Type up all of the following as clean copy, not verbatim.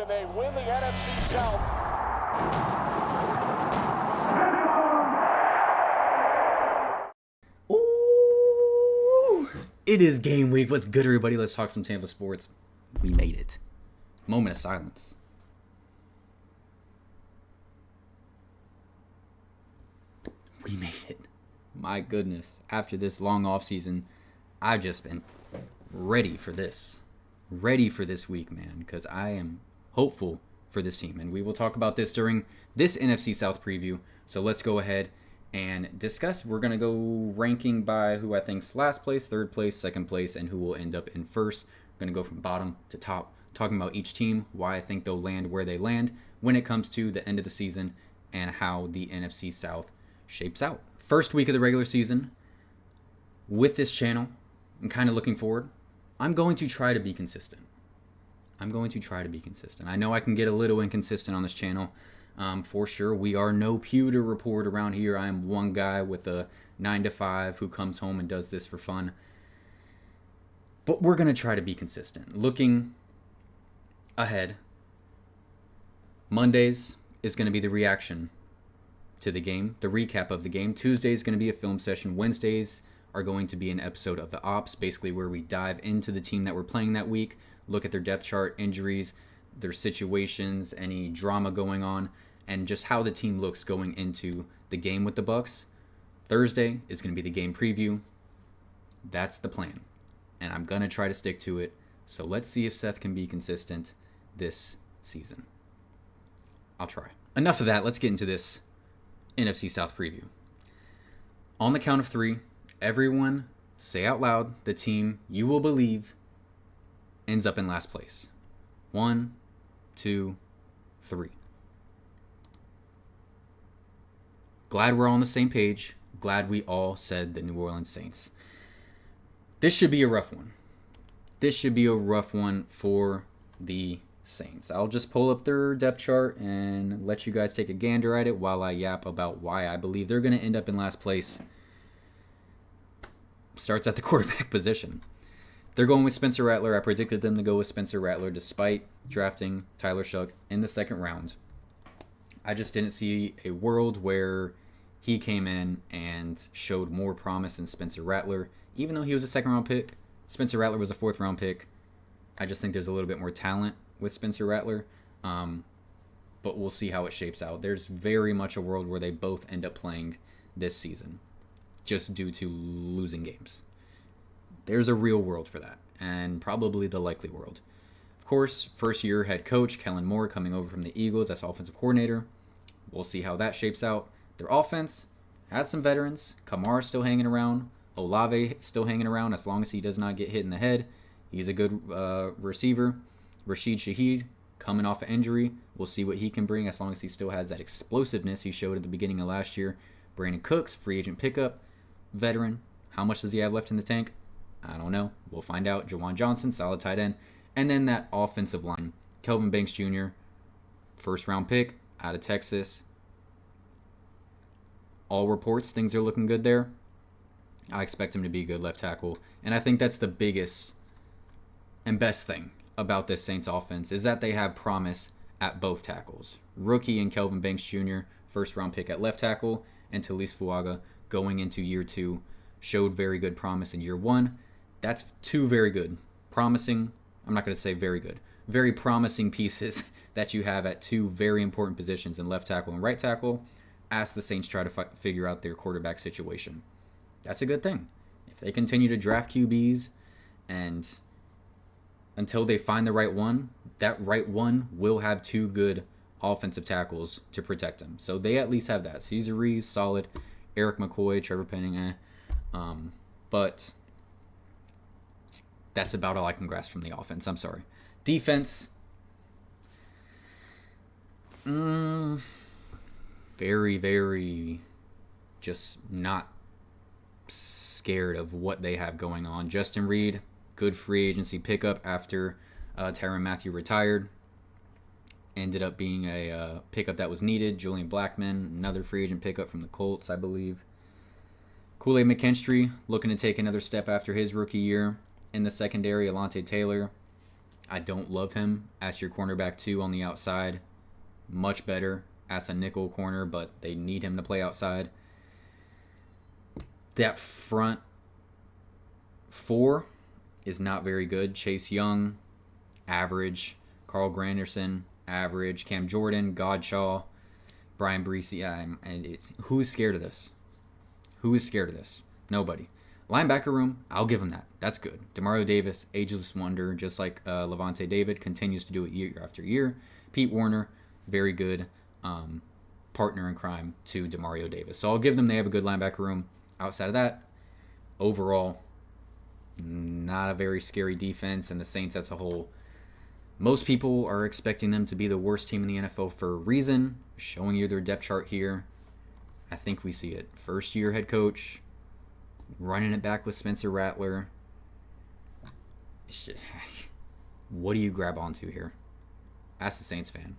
and they win the NFC South. Ooh, it is game week. What's good, everybody? Let's talk some Tampa sports. We made it. Moment of silence. We made it. My goodness. After this long offseason, I've just been ready for this. Ready for this week, man, because I am hopeful for this team. And we will talk about this during this NFC South preview. So let's go ahead and discuss. We're going to go ranking by who I think's last place, third place, second place, and who will end up in first. We're going to go from bottom to top, talking about each team, why I think they'll land where they land when it comes to the end of the season, and how the NFC South shapes out. First week of the regular season with this channel, I'm kind of looking forward. I'm going to try to be consistent. I know I can get a little inconsistent on this channel. For sure, we are no pewter report around here. I am one guy with a 9-to-5 who comes home and does this for fun. But we're going to try to be consistent. Looking ahead, Mondays is going to be the reaction to the game, the recap of the game. Tuesday is going to be a film session. Wednesdays are going to be an episode of the Ops, basically where we dive into the team that we're playing that week, look at their depth chart, injuries, their situations, any drama going on, and just how the team looks going into the game with the Bucs. Thursday is going to be the game preview. That's the plan, and I'm going to try to stick to it. So let's see if Seth can be consistent this season. I'll try. Enough of that. Let's get into this NFC South preview. On the count of 3, everyone say out loud the team you will believe ends up in last place. 1, 2, 3. Glad we're all on the same page. Glad we all said the New Orleans Saints. This should be a rough one. For the Saints. I'll just pull up their depth chart and let you guys take a gander at it while I yap about why I believe they're going to end up in last place. Starts at the quarterback position. They're going with Spencer Rattler. I predicted them to go with Spencer Rattler despite drafting Tyler Shough in the second round. I just didn't see a world where he came in and showed more promise than Spencer Rattler. Even though he was a second-round pick, Spencer Rattler was a fourth-round pick. I just think there's a little bit more talent with Spencer Rattler, but we'll see how it shapes out. There's very much a world where they both end up playing this season just due to losing games. There's a real world for that, and probably the likely world. Of course, first-year head coach Kellen Moore coming over from the Eagles as offensive coordinator. We'll see how that shapes out. Their offense has some veterans. Kamara still hanging around. Olave still hanging around as long as he does not get hit in the head. He's a good receiver. Rashid Shaheed coming off an injury. We'll see what he can bring as long as he still has that explosiveness he showed at the beginning of last year. Brandon Cooks, free agent pickup, veteran. How much does he have left in the tank? I don't know. We'll find out. Jawan Johnson, solid tight end. And then that offensive line. Kelvin Banks Jr., first-round pick out of Texas. All reports, things are looking good there. I expect him to be a good left tackle. And I think that's the biggest and best thing about this Saints offense is that they have promise at both tackles. Rookie and Kelvin Banks Jr., first-round pick at left tackle, and Talise Fuaga going into year 2 showed very good promise in year 1. That's 2 very good, promising, I'm not going to say very good, very promising pieces that you have at 2 very important positions in left tackle and right tackle as the Saints try to figure out their quarterback situation. That's a good thing. If they continue to draft QBs and until they find the right one, that right one will have 2 good offensive tackles to protect him. So they at least have that. Cesar Reese, solid. Eric McCoy, Trevor Penning, but that's about all I can grasp from the offense. I'm sorry. Defense, very, very just not scared of what they have going on. Justin Reed, good free agency pickup after Tyrann Mathieu retired. Ended up being a pickup that was needed. Julian Blackmon, another free agent pickup from the Colts, I believe. Kool-Aid McKinstry looking to take another step after his rookie year in the secondary. Alontae Taylor, I don't love him as your cornerback 2 on the outside. Much better as a nickel corner, but they need him to play outside. That front 4 is not very good. Chase Young, average. Carl Granderson, average. Cam Jordan, Godshaw, Brian Breesy. Who's scared of this? Who is scared of this? Nobody. Linebacker room, I'll give him that. That's good. Demario Davis, ageless wonder, just like Levante David, continues to do it year after year. Pete Warner, very good partner in crime to Demario Davis. So I'll give them, they have a good linebacker room. Outside of that, overall, not a very scary defense, and the Saints as a whole, most people are expecting them to be the worst team in the NFL for a reason. Showing you their depth chart here. I think we see it. First year head coach, running it back with Spencer Rattler. What do you grab onto here? Ask the Saints fan.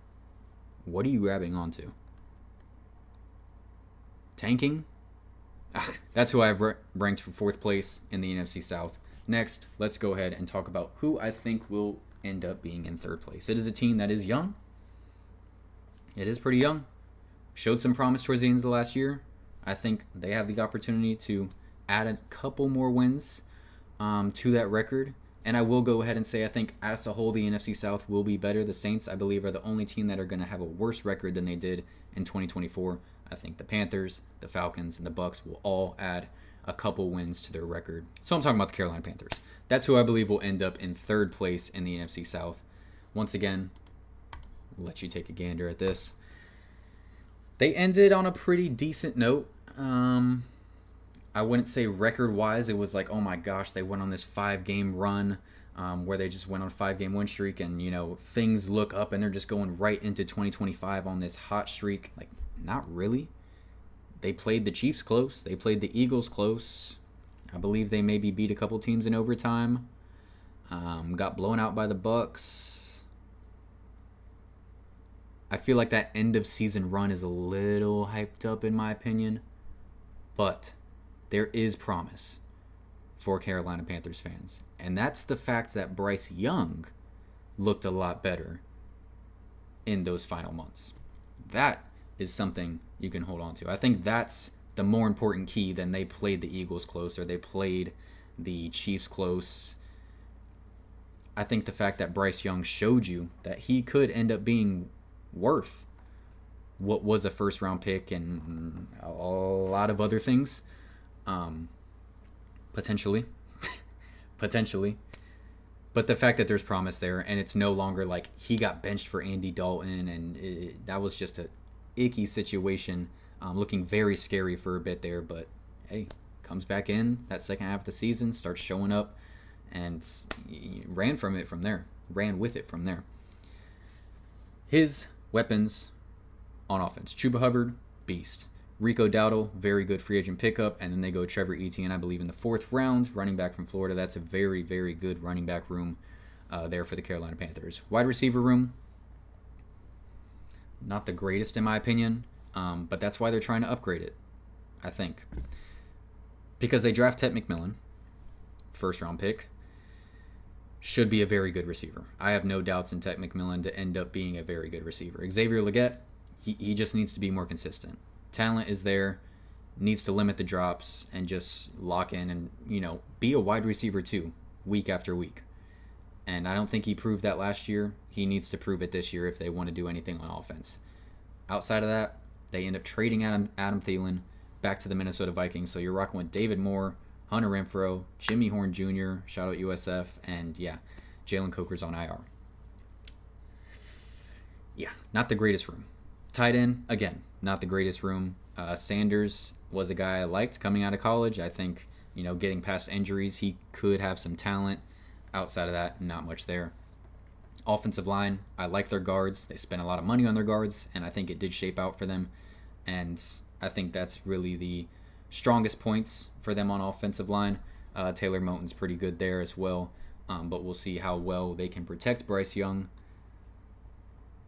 What are you grabbing onto? Tanking? That's who I've ranked for 4th place in the NFC South. Next, let's go ahead and talk about who I think will end up being in 3rd place. It is a team that is young. It is pretty young. Showed some promise towards the end of the last year. I think they have the opportunity to add a couple more wins to that record. And I will go ahead and say I think as a whole the NFC South will be better. The Saints, I believe, are the only team that are going to have a worse record than they did in 2024. I think the Panthers, the Falcons, and the Bucs will all add a couple wins to their record. So I'm talking about the Carolina Panthers. That's who I believe will end up in 3rd place in the NFC South. Once again, I'll let you take a gander at this. They ended on a pretty decent note. I wouldn't say record-wise. It was like, oh my gosh, they went on this 5-game run where they just went on a 5-game win streak, and, you know, things look up and they're just going right into 2025 on this hot streak. Like, not really. They played the Chiefs close. They played the Eagles close. I believe they maybe beat a couple teams in overtime. Got blown out by the Bucs. I feel like that end of season run is a little hyped up in my opinion. But there is promise for Carolina Panthers fans. And that's the fact that Bryce Young looked a lot better in those final months. That is something you can hold on to. I think that's the more important key than they played the Eagles close or they played the Chiefs close. I think the fact that Bryce Young showed you that he could end up being worth what was a 1st-round pick and a lot of other things. Potentially. But the fact that there's promise there, and it's no longer like he got benched for Andy Dalton, and that was just a icky situation, looking very scary for a bit there. But hey, comes back in that second half of the season, starts showing up, and ran with it from there. His weapons on offense: Chuba Hubbard, beast. Rico Dowdle, very good free agent pickup. And then they go Trevor Etienne, I believe, in the 4th round, running back from Florida. That's a very, very good running back room there for the Carolina Panthers. Wide receiver room, not the greatest in my opinion, but that's why they're trying to upgrade it, I think. Because they draft Ted McMillan, 1st-round pick. Should be a very good receiver. I have no doubts in Ted McMillan to end up being a very good receiver. Xavier Legette, he just needs to be more consistent. Talent is there, needs to limit the drops and just lock in and, be a wide receiver too, week after week. And I don't think he proved that last year. He needs to prove it this year if they want to do anything on offense. Outside of that, they end up trading Adam Thielen back to the Minnesota Vikings. So you're rocking with David Moore, Hunter Renfrow, Jimmy Horn Jr., shout out USF, and Jalen Coker's on IR. Yeah, not the greatest room. Tight end, again, not the greatest room. Sanders was a guy I liked coming out of college. I think, getting past injuries, he could have some talent. Outside of that, not much there. Offensive line, I like their guards. They spent a lot of money on their guards, and I think it did shape out for them. And I think that's really the strongest points for them on offensive line. Taylor Moton's pretty good there as well. But we'll see how well they can protect Bryce Young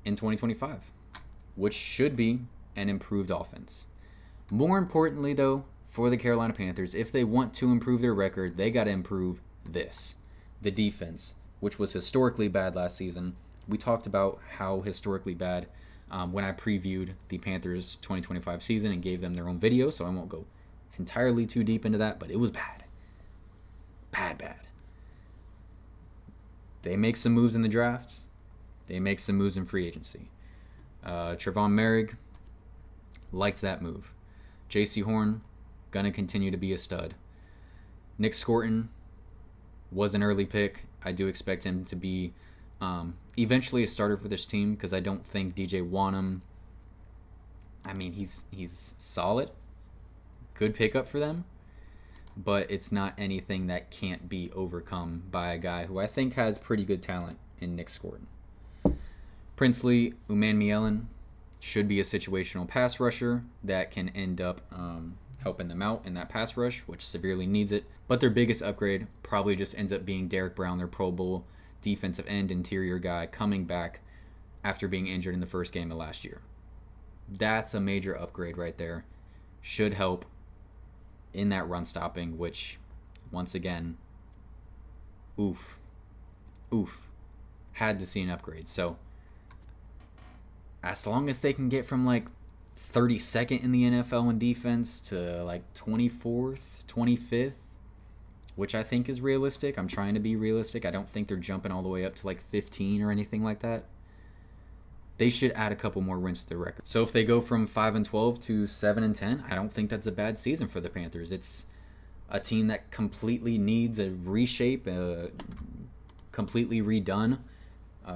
in 2025, which should be an improved offense. More importantly, though, for the Carolina Panthers, if they want to improve their record, they got to improve this. The defense. which was historically bad last season. We talked about how historically bad when I previewed the Panthers 2025 season and gave them their own video, so I won't go entirely too deep into that, but it was bad. Bad. They make some moves in the draft. They make some moves in free agency. Trevon Merrick, liked that move. J.C. Horn, gonna continue to be a stud. Nick Scorton was an early pick. I do expect him to be eventually a starter for this team because I don't think DJ Wanham, I mean, he's solid. Good pickup for them. But it's not anything that can't be overcome by a guy who I think has pretty good talent in Nick Scorton. Princely Umanmielen should be a situational pass rusher that can end up helping them out in that pass rush, which severely needs it. But their biggest upgrade probably just ends up being Derek Brown, their Pro Bowl defensive end interior guy, coming back after being injured in the first game of last year. That's a major upgrade right there. Should help in that run stopping, which, once again, oof. Had to see an upgrade. So, as long as they can get from like 32nd in the NFL in defense to like 24th, 25th, which I think is realistic. I'm trying to be realistic. I don't think they're jumping all the way up to like 15 or anything like that. They should add a couple more wins to their record. So if they go from 5-12 to 7-10, I don't think that's a bad season for the Panthers. It's a team that completely needs a reshape, completely redone,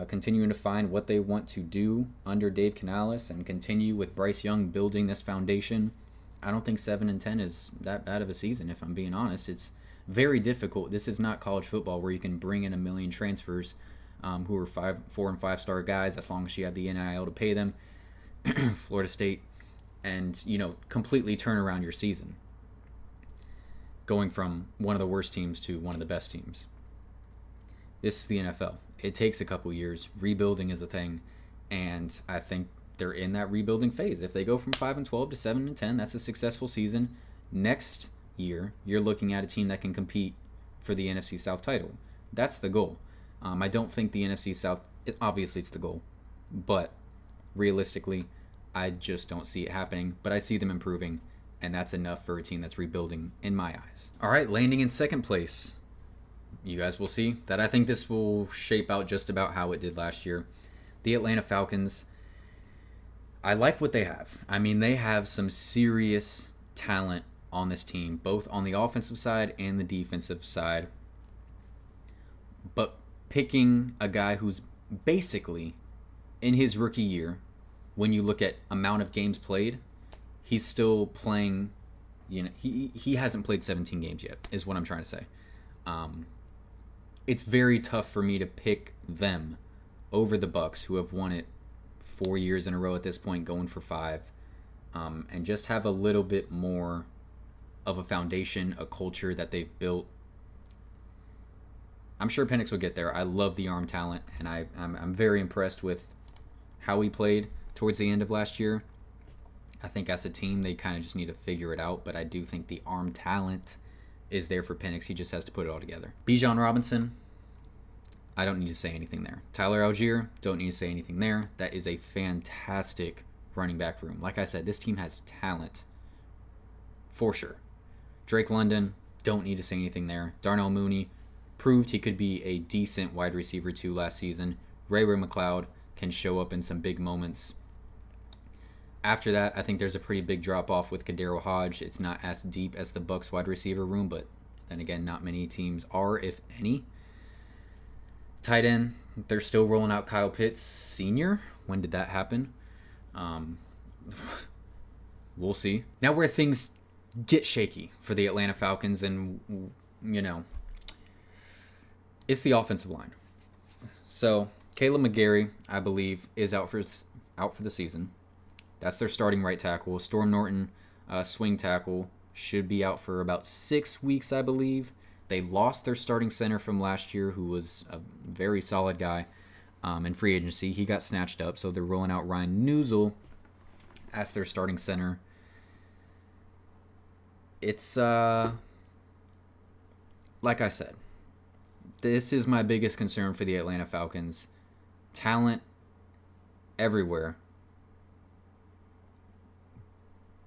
continuing to find what they want to do under Dave Canales and continue with Bryce Young building this foundation. I don't think 7-10 is that bad of a season, if I'm being honest. It's very difficult. This is not college football where you can bring in a million transfers who are 4 and 5 star guys as long as you have the NIL to pay them. Florida State, and completely turn around your season, going from one of the worst teams to one of the best teams. This is the NFL. It takes a couple years. Rebuilding is a thing, and I think they're in that rebuilding phase. If they go from 5-12 to 7-10, that's a successful season. Next year, you're looking at a team that can compete for the NFC South title. That's the goal. I don't think the NFC South, obviously it's the goal, but realistically, I just don't see it happening. But I see them improving, and that's enough for a team that's rebuilding in my eyes. All right, landing in second place. You guys will see that I think this will shape out just about how it did last year. The Atlanta Falcons, I like what they have. I mean, they have some serious talent on this team, both on the offensive side and the defensive side. But picking a guy who's basically in his rookie year, when you look at amount of games played, he's still playing, he hasn't played 17 games yet, is what I'm trying to say. It's very tough for me to pick them over the Bucs, who have won it 4 years in a row at this point, going for 5, and just have a little bit more of a foundation, a culture that they've built. I'm sure Penix will get there. I love the arm talent, and I'm very impressed with how he played towards the end of last year. I think as a team, they kind of just need to figure it out, but I do think the arm talent is there for Penix. He just has to put it all together. Bijan Robinson, I don't need to say anything there. Tyler Algier, don't need to say anything there. That is a fantastic running back room. Like I said, this team has talent for sure. Drake London, don't need to say anything there. Darnell Mooney proved he could be a decent wide receiver too last season. Ray McLeod can show up in some big moments. After that, I think there's a pretty big drop-off with Kadero Hodge. It's not as deep as the Bucs wide receiver room, but then again, not many teams are, if any. Tight end, they're still rolling out Kyle Pitts Sr. When did that happen? We'll see. Now where things get shaky for the Atlanta Falcons, and, it's the offensive line. So, Caleb McGarry, I believe, is out for the season. That's their starting right tackle. Storm Norton, swing tackle, should be out for about 6 weeks, I believe. They lost their starting center from last year, who was a very solid guy in free agency. He got snatched up, so they're rolling out Ryan Newsel as their starting center. It's, like I said, This is my biggest concern for the Atlanta Falcons. Talent everywhere.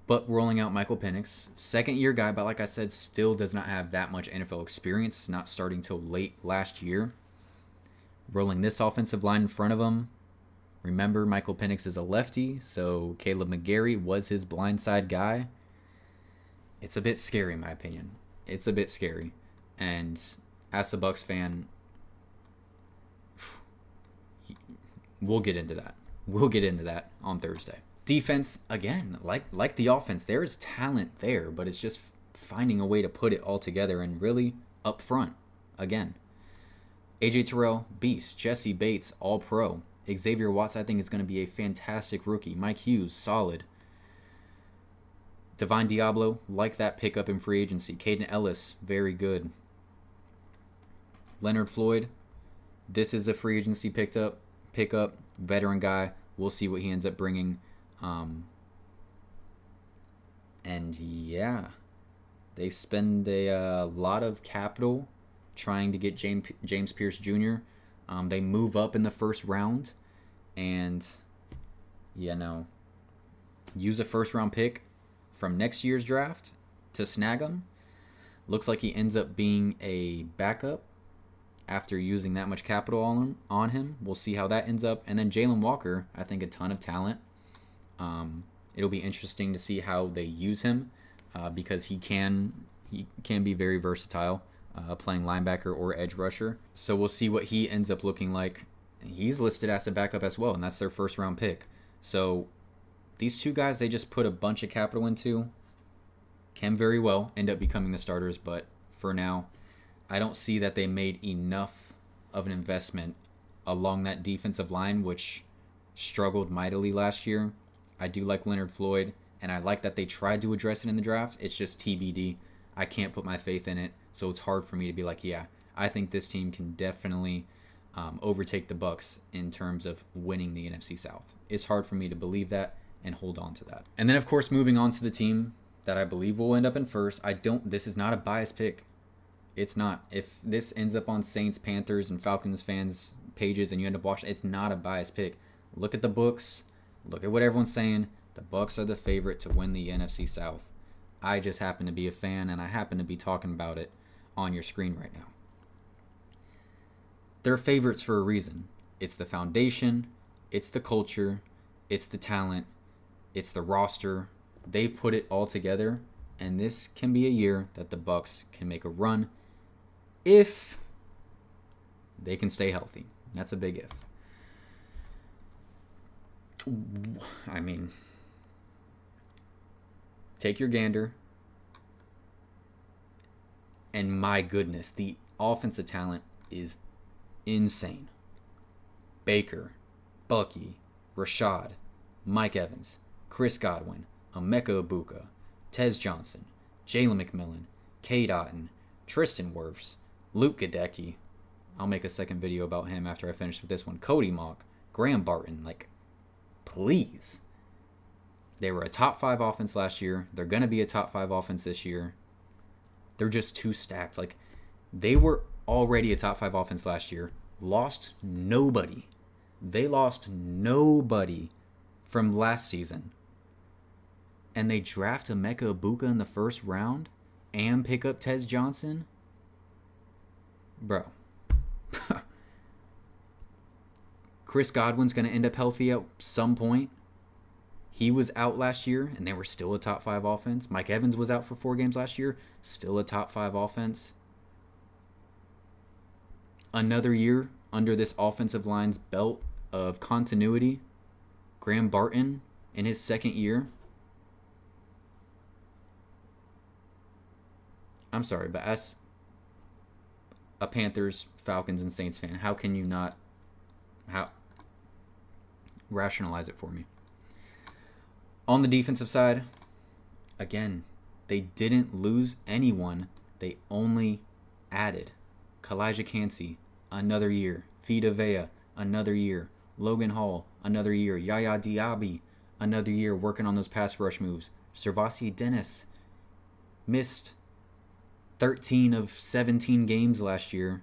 But rolling out Michael Penix, second-year guy, but like I said, still does not have that much NFL experience, not starting till late last year. Rolling this offensive line in front of him. Remember, Michael Penix is a lefty, so Caleb McGarry was his blindside guy. It's a bit scary, in my opinion. It's a bit scary. And as a Bucs fan, we'll get into that. We'll get into that on Thursday. Defense, again, like the offense, there is talent there, but it's just finding a way to put it all together and really up front. Again, AJ Terrell, beast. Jesse Bates, all pro. Xavier Watts, I think, is going to be a fantastic rookie. Mike Hughes, solid. Divine Diablo, like that pickup in free agency. Caden Ellis, very good. Leonard Floyd, this is a free agency pickup, veteran guy. We'll see what he ends up bringing. And yeah, they spend a lot of capital trying to get James Pierce Jr. They move up in the first round, and use a first round pick from next year's draft to snag him. Looks like he ends up being a backup after using that much capital on him. We'll see how that ends up. And then Jalen Walker, I think a ton of talent. It'll be interesting to see how they use him because he can be very versatile, playing linebacker or edge rusher. So we'll see what he ends up looking like. He's listed as a backup as well, and that's their first round pick. So these two guys they just put a bunch of capital into can very well end up becoming the starters, but for now, I don't see that they made enough of an investment along that defensive line, which struggled mightily last year. I do like Leonard Floyd, and I like that they tried to address it in the draft. It's just TBD. I can't put my faith in it, so it's hard for me to be like, yeah, I think this team can definitely overtake the Bucs in terms of winning the NFC South. It's hard for me to believe that and hold on to that. And then, of course, moving on to the team that I believe will end up in first. This is not a biased pick. It's not. If this ends up on Saints, Panthers, and Falcons fans' pages and you end up watching, it's not a biased pick. Look at the books. Look at what everyone's saying. The Bucs are the favorite to win the NFC South. I just happen to be a fan, and I happen to be talking about it on your screen right now. They're favorites for a reason. It's the foundation. It's the culture. It's the talent. It's the roster. They've put it all together, and this can be a year that the Bucs can make a run if they can stay healthy. That's a big if. I mean, take your gander, and my goodness, the offensive talent is insane. Baker, Bucky, Rashad, Mike Evans, Chris Godwin, Emeka Ibuka, Tez Johnson, Jalen McMillan, Cade Otton, Tristan Wirfs, Luke Gadecki. I'll make a second video about him after I finish with this one. Cody Mock, Graham Barton, please. They were a top 5 offense last year. They're going to be a top 5 offense this year. They're just too stacked. They were already a top 5 offense last year. Lost nobody. They lost nobody from last season. And they draft Emeka Ibuka in the first round and pick up Tez Johnson? Bro. Chris Godwin's going to end up healthy at some point. He was out last year, and they were still a top 5 offense. Mike Evans was out for 4 games last year, still a top 5 offense. Another year under this offensive line's belt of continuity. Graham Barton in his second year. I'm sorry, but as a Panthers, Falcons, and Saints fan, how can you not rationalize it for me? On the defensive side, again, they didn't lose anyone. They only added Kalijah Cansey, another year. Vita Vea, another year. Logan Hall, another year. Yaya Diaby, another year working on those pass rush moves. Servasi Dennis missed 13 of 17 games last year.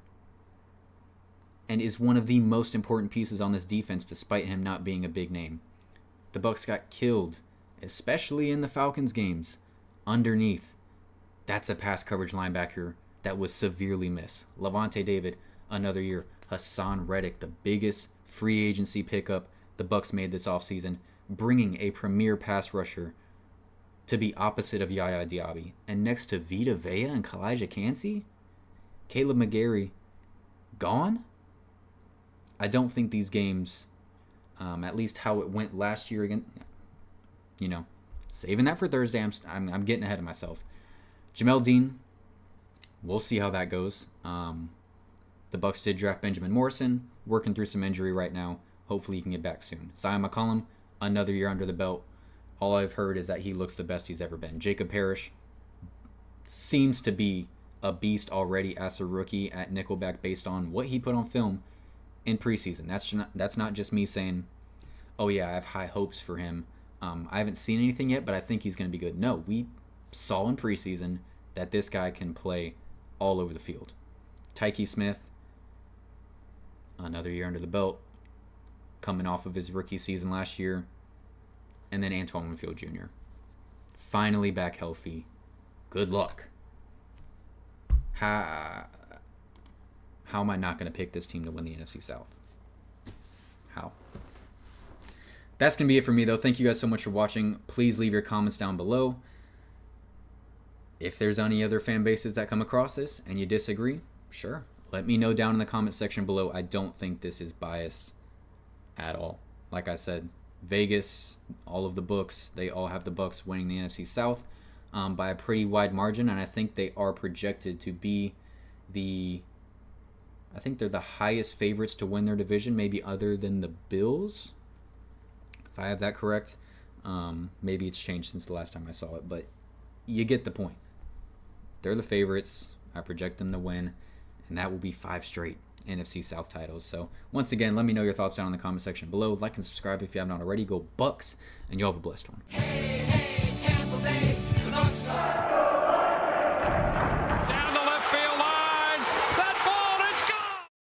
and is one of the most important pieces on this defense despite him not being a big name. The Bucs got killed, especially in the Falcons games, underneath. That's a pass coverage linebacker that was severely missed. Levante David, another year. Hassan Reddick, the biggest free agency pickup the Bucs made this offseason, bringing a premier pass rusher to be opposite of Yaya Diaby. And next to Vita Vea and Kalijah Kancey, Caleb McGarry gone? I don't think these games, at least how it went last year again, saving that for Thursday, I'm getting ahead of myself. Jamel Dean, we'll see how that goes. The Bucs did draft Benjamin Morrison, working through some injury right now. Hopefully he can get back soon. Zion McCollum, another year under the belt. All I've heard is that he looks the best he's ever been. Jacob Parrish seems to be a beast already as a rookie at nickelback based on what he put on film in preseason. That's not just me saying, oh yeah, I have high hopes for him. I haven't seen anything yet, but I think he's going to be good. No, we saw in preseason that this guy can play all over the field. Tyke Smith, another year under the belt, coming off of his rookie season last year. And then Antoine Winfield Jr. finally back healthy. Good luck. How am I not going to pick this team to win the NFC South? How? That's going to be it for me, though. Thank you guys so much for watching. Please leave your comments down below. If there's any other fan bases that come across this and you disagree, sure. Let me know down in the comment section below. I don't think this is biased at all. Like I said, Vegas, all of the books, they all have the Bucs winning the NFC South by a pretty wide margin, and I think they are projected to be I think they're the highest favorites to win their division, maybe other than the Bills, if I have that correct. Maybe it's changed since the last time I saw it, but you get the point. They're the favorites. I project them to win, and that will be 5 straight NFC South titles. So once again, let me know your thoughts down in the comment section below. Like and subscribe if you haven't already. Go Bucs, and you'll have a blessed one. Hey, hey, Tampa Bay.